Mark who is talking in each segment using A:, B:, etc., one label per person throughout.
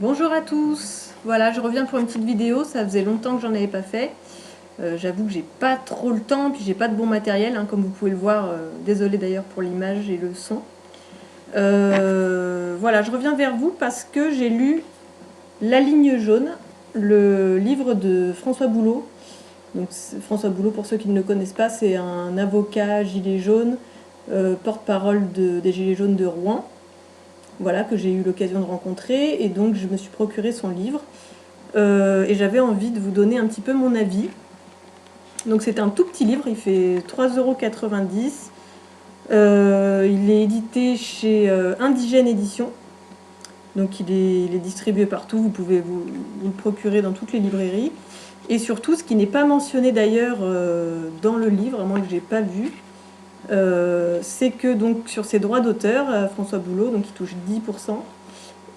A: Bonjour à tous, voilà je reviens pour une petite vidéo, ça faisait longtemps que j'en avais pas fait. J'avoue que j'ai pas trop le temps, puis j'ai pas de bon matériel, hein, comme vous pouvez le voir, désolé d'ailleurs pour l'image et le son. Voilà, je reviens vers vous parce que j'ai lu La Ligne jaune, le livre de François Boulot. Donc, François Boulot, pour ceux qui ne le connaissent pas, c'est un avocat gilet jaune, porte-parole des Gilets jaunes de Rouen. Voilà, que j'ai eu l'occasion de rencontrer, et donc je me suis procuré son livre. Et j'avais envie de vous donner un petit peu mon avis. Donc c'est un tout petit livre, il fait 3,90 €. Il est édité chez Indigène Édition. Donc il est distribué partout, vous pouvez vous le procurer dans toutes les librairies. Et surtout, ce qui n'est pas mentionné d'ailleurs dans le livre, à moins que je n'ai pas vu, c'est que donc sur ses droits d'auteur, François Boulot, donc il touche 10%.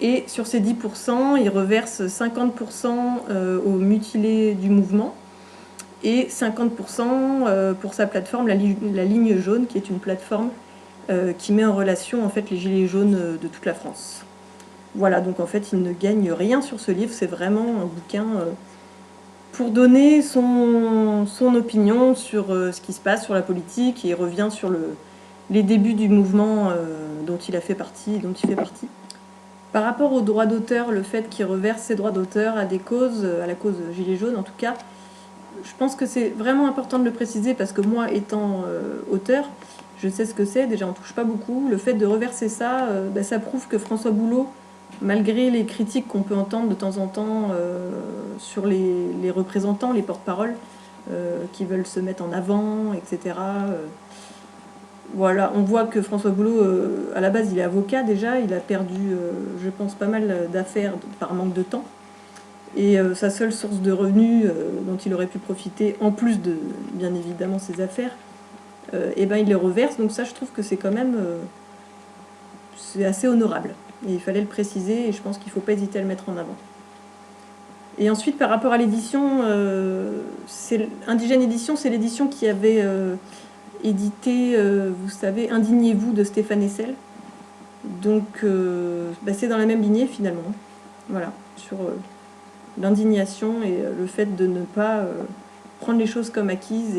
A: Et sur ces 10%, il reverse 50% aux mutilés du mouvement et 50% pour sa plateforme, la Ligne jaune, qui est une plateforme qui met en relation en fait les gilets jaunes de toute la France. Voilà, donc en fait, il ne gagne rien sur ce livre, c'est vraiment un bouquin pour donner son opinion sur ce qui se passe, sur la politique, et il revient sur les débuts du mouvement dont il fait partie. Par rapport aux droits d'auteur, le fait qu'il reverse ses droits d'auteur à des causes, à la cause Gilets jaunes en tout cas, je pense que c'est vraiment important de le préciser parce que moi, étant auteur, je sais ce que c'est, déjà on touche pas beaucoup. Le fait de reverser ça, ça prouve que François Boulot, malgré les critiques qu'on peut entendre de temps en temps sur les représentants, les porte-paroles, qui veulent se mettre en avant, etc., voilà, on voit que François Boulot, à la base, il est avocat déjà, il a perdu, je pense, pas mal d'affaires par manque de temps. Et sa seule source de revenus dont il aurait pu profiter, en plus de, bien évidemment, ses affaires, il les reverse. Donc ça, je trouve que c'est quand même c'est assez honorable. Et il fallait le préciser, et je pense qu'il ne faut pas hésiter à le mettre en avant. Et ensuite, par rapport à l'édition, Indigène Édition, c'est l'édition qui avait édité, vous savez, Indignez-vous de Stéphane Hessel. Donc c'est dans la même lignée finalement. Voilà, sur l'indignation et le fait de ne pas prendre les choses comme acquises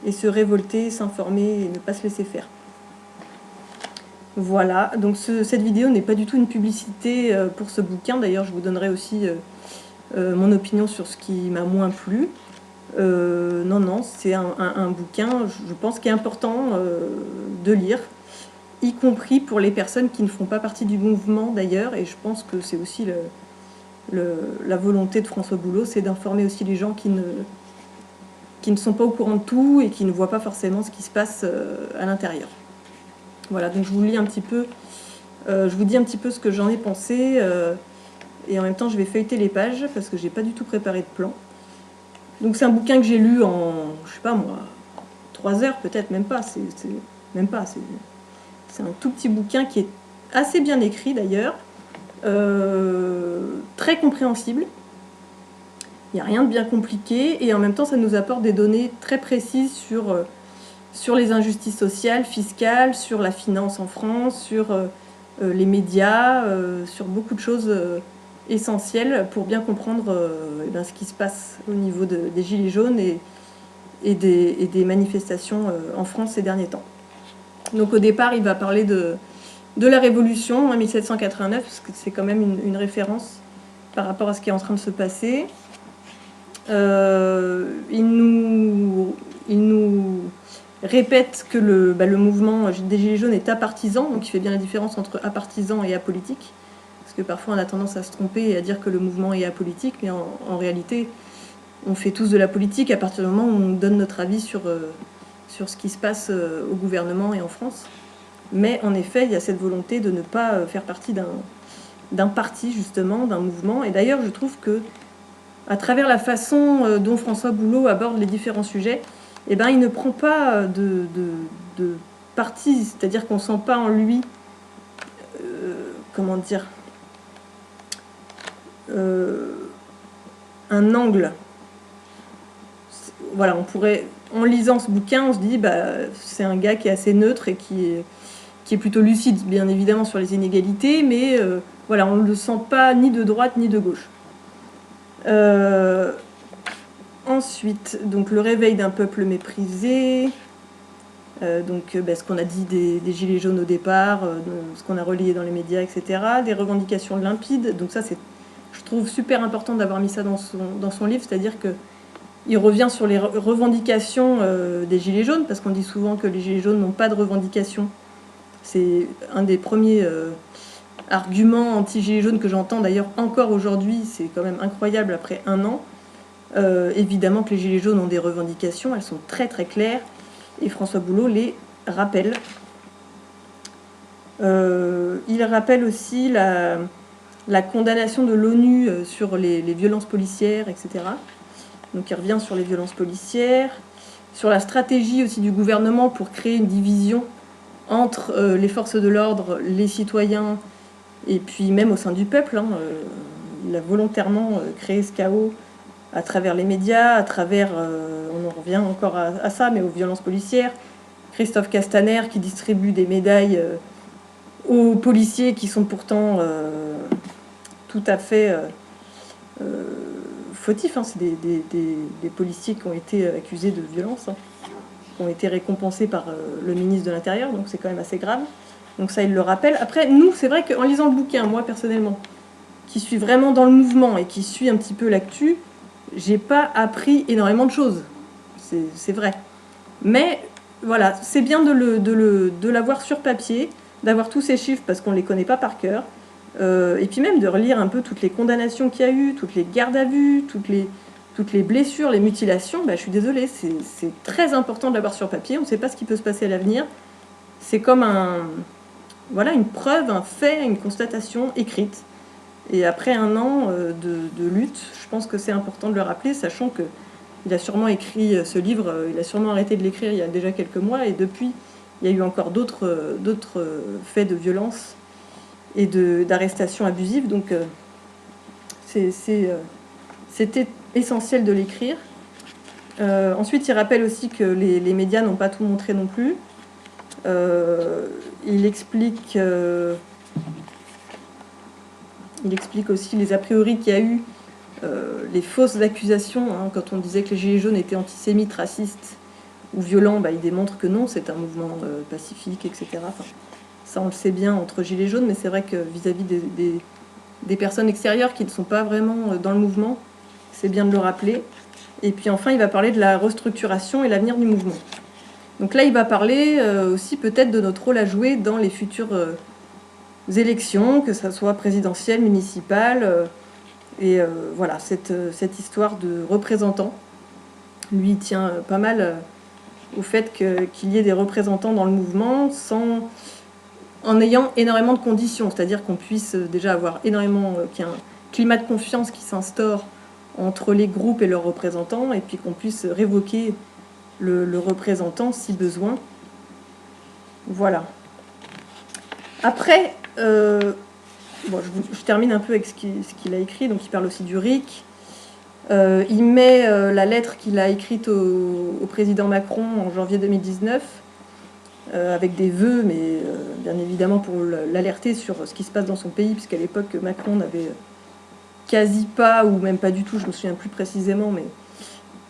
A: et se révolter, s'informer et ne pas se laisser faire. Voilà, donc cette vidéo n'est pas du tout une publicité pour ce bouquin. D'ailleurs, je vous donnerai aussi mon opinion sur ce qui m'a moins plu. Non, c'est un bouquin, je pense, qui est important de lire, y compris pour les personnes qui ne font pas partie du mouvement d'ailleurs, et je pense que c'est aussi la volonté de François Boulot, c'est d'informer aussi les gens qui ne sont pas au courant de tout et qui ne voient pas forcément ce qui se passe à l'intérieur. Voilà, donc je vous lis un petit peu, je vous dis un petit peu ce que j'en ai pensé, et en même temps je vais feuilleter les pages parce que j'ai pas du tout préparé de plan. Donc c'est un bouquin que j'ai lu en, je sais pas moi, 3 heures peut-être, même pas, c'est un tout petit bouquin qui est assez bien écrit d'ailleurs, très compréhensible. Il n'y a rien de bien compliqué et en même temps ça nous apporte des données très précises sur les injustices sociales, fiscales, sur la finance en France, sur les médias, sur beaucoup de choses essentielles pour bien comprendre ce qui se passe au niveau des Gilets jaunes et des manifestations en France ces derniers temps. Donc au départ, il va parler de la Révolution en 1789, parce que c'est quand même une référence par rapport à ce qui est en train de se passer. Il nous répète que le mouvement des Gilets jaunes est apartisan, donc il fait bien la différence entre apartisan et apolitique, parce que parfois on a tendance à se tromper et à dire que le mouvement est apolitique, mais en réalité, on fait tous de la politique à partir du moment où on donne notre avis sur ce qui se passe au gouvernement et en France. Mais en effet, il y a cette volonté de ne pas faire partie d'un parti, justement, d'un mouvement. Et d'ailleurs, je trouve que à travers la façon dont François Boulot aborde les différents sujets, il ne prend pas de parti, c'est-à-dire qu'on ne sent pas en lui, comment dire, un angle. Voilà, on pourrait, en lisant ce bouquin, on se dit, c'est un gars qui est assez neutre et qui qui est plutôt lucide, bien évidemment, sur les inégalités, mais voilà, on ne le sent pas ni de droite ni de gauche. Ensuite, donc, le réveil d'un peuple méprisé, ce qu'on a dit des gilets jaunes au départ, ce qu'on a relayé dans les médias, etc. Des revendications limpides, donc ça, je trouve super important d'avoir mis ça dans son livre, c'est-à-dire qu'il revient sur les revendications des gilets jaunes, parce qu'on dit souvent que les gilets jaunes n'ont pas de revendications. C'est un des premiers arguments anti-gilets jaunes que j'entends d'ailleurs encore aujourd'hui, c'est quand même incroyable après 1 an. Évidemment que les gilets jaunes ont des revendications, elles sont très très claires, et François Boulot les rappelle. Il rappelle aussi la condamnation de l'ONU sur les violences policières, etc. Donc il revient sur les violences policières, sur la stratégie aussi du gouvernement pour créer une division entre les forces de l'ordre, les citoyens, et puis même au sein du peuple. Il a volontairement créé ce chaos à travers les médias, à travers, on en revient encore à ça, mais aux violences policières. Christophe Castaner qui distribue des médailles aux policiers qui sont pourtant tout à fait fautifs. C'est des policiers qui ont été accusés de violence, qui ont été récompensés par le ministre de l'Intérieur, donc c'est quand même assez grave. Donc ça, il le rappelle. Après, nous, c'est vrai qu'en lisant le bouquin, moi personnellement, qui suis vraiment dans le mouvement et qui suis un petit peu l'actu, j'ai pas appris énormément de choses. C'est vrai. Mais voilà, c'est bien de l'avoir sur papier, d'avoir tous ces chiffres parce qu'on ne les connaît pas par cœur. Et puis même de relire un peu toutes les condamnations qu'il y a eu, toutes les gardes à vue, toutes les blessures, les mutilations. Je suis désolée, c'est très important de l'avoir sur papier. On ne sait pas ce qui peut se passer à l'avenir. C'est comme une preuve, un fait, une constatation écrite. Et après 1 an de lutte, je pense que c'est important de le rappeler, sachant qu'il a sûrement écrit ce livre, il a sûrement arrêté de l'écrire il y a déjà quelques mois, et depuis, il y a eu encore d'autres faits de violence et d'arrestations abusives, donc c'était essentiel de l'écrire. Ensuite, il rappelle aussi que les médias n'ont pas tout montré non plus. Il explique aussi les a priori qu'il y a eu, les fausses accusations. Quand on disait que les Gilets jaunes étaient antisémites, racistes ou violents, il démontre que non, c'est un mouvement pacifique, etc. Ça, on le sait bien entre Gilets jaunes, mais c'est vrai que vis-à-vis des personnes extérieures qui ne sont pas vraiment dans le mouvement, c'est bien de le rappeler. Et puis enfin, il va parler de la restructuration et l'avenir du mouvement. Donc là, il va parler aussi peut-être de notre rôle à jouer dans les futures élections, que ce soit présidentielles, municipales, et voilà, cette histoire de représentants. Lui, il tient pas mal au fait qu'il y ait des représentants dans le mouvement en ayant énormément de conditions, c'est-à-dire qu'on puisse déjà avoir qu'il y ait un climat de confiance qui s'instaure entre les groupes et leurs représentants, et puis qu'on puisse révoquer le représentant si besoin. Voilà. Après, je termine un peu avec ce qu'il a écrit. Donc il parle aussi du RIC. Il met la lettre qu'il a écrite au président Macron en janvier 2019, avec des vœux, mais bien évidemment pour l'alerter sur ce qui se passe dans son pays, puisqu'à l'époque Macron n'avait quasi pas, ou même pas du tout, je ne me souviens plus précisément, mais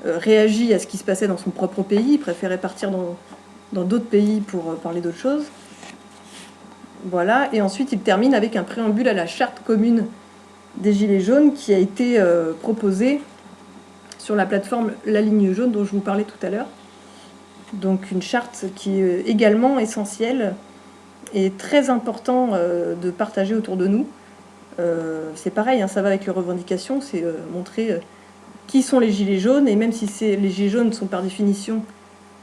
A: réagi à ce qui se passait dans son propre pays. Il préférait partir dans d'autres pays pour parler d'autres choses. Voilà, et ensuite il termine avec un préambule à la charte commune des Gilets jaunes qui a été proposée sur la plateforme La Ligne Jaune dont je vous parlais tout à l'heure. Donc une charte qui est également essentielle et très important de partager autour de nous. C'est pareil, ça va avec les revendications, c'est montrer qui sont les Gilets jaunes, et même si les Gilets jaunes sont par définition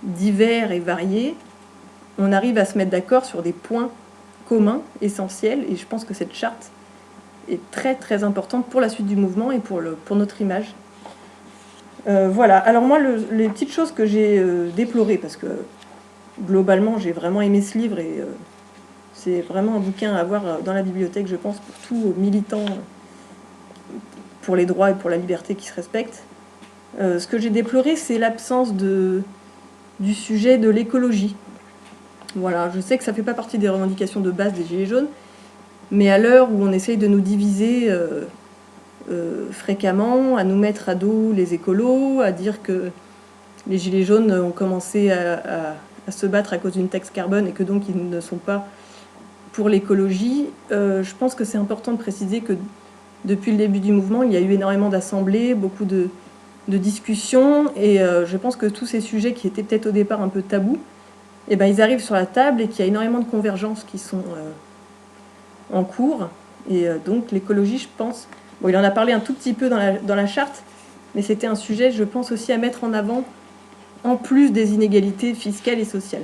A: divers et variés, on arrive à se mettre d'accord sur des points communs, essentiels, et je pense que cette charte est très très importante pour la suite du mouvement et pour notre image. Voilà, alors moi, les petites choses que j'ai déplorées, parce que globalement j'ai vraiment aimé ce livre, et c'est vraiment un bouquin à avoir dans la bibliothèque, je pense, pour tout militant pour les droits et pour la liberté qui se respectent. Ce que j'ai déploré, c'est l'absence du sujet de l'écologie. Voilà, je sais que ça ne fait pas partie des revendications de base des Gilets jaunes, mais à l'heure où on essaye de nous diviser fréquemment, à nous mettre à dos les écolos, à dire que les Gilets jaunes ont commencé à se battre à cause d'une taxe carbone et que donc ils ne sont pas pour l'écologie, je pense que c'est important de préciser que depuis le début du mouvement, il y a eu énormément d'assemblées, beaucoup de discussions, et je pense que tous ces sujets qui étaient peut-être au départ un peu tabous, eh ben, ils arrivent sur la table et qu'il y a énormément de convergences qui sont en cours. Et donc l'écologie, je pense, bon, il en a parlé un tout petit peu dans la charte, mais c'était un sujet, je pense, aussi à mettre en avant, en plus des inégalités fiscales et sociales.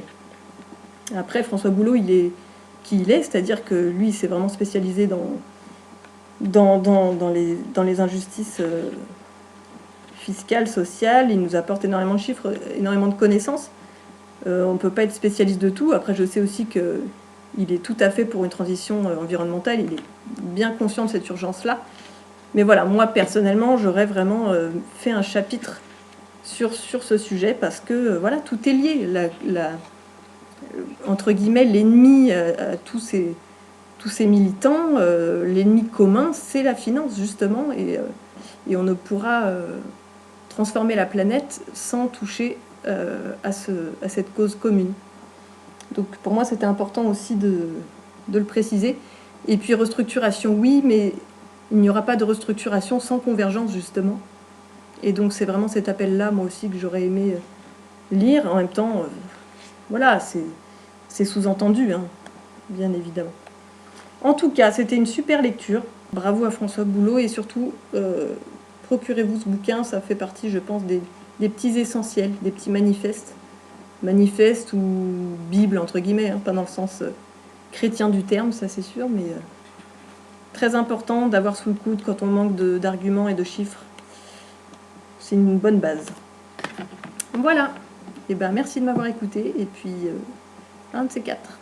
A: Après, François Boulot, il est qui il est, c'est-à-dire que lui, il s'est vraiment spécialisé dans les injustices fiscales, sociales. Il nous apporte énormément de chiffres, énormément de connaissances. On ne peut pas être spécialiste de tout. Après, je sais aussi qu'il est tout à fait pour une transition environnementale. Il est bien conscient de cette urgence-là. Mais voilà, moi, personnellement, j'aurais vraiment fait un chapitre sur ce sujet parce que, voilà, tout est lié. Entre guillemets, l'ennemi à tous ces militants, l'ennemi commun, c'est la finance, justement. Et on ne pourra transformer la planète sans toucher à cette cause commune. Donc pour moi, c'était important aussi de le préciser. Et puis restructuration, oui, mais il n'y aura pas de restructuration sans convergence, justement. Et donc c'est vraiment cet appel-là, moi aussi, que j'aurais aimé lire. En même temps, voilà, c'est sous-entendu, hein, bien évidemment. En tout cas, c'était une super lecture. Bravo à François Boulot et surtout, procurez-vous ce bouquin. Ça fait partie, je pense, des petits essentiels, des petits manifestes ou Bible, entre guillemets, hein, pas dans le sens chrétien du terme, ça c'est sûr, mais très important d'avoir sous le coude quand on manque d'arguments et de chiffres. C'est une bonne base. Voilà. Et ben merci de m'avoir écouté et puis un de ces quatre.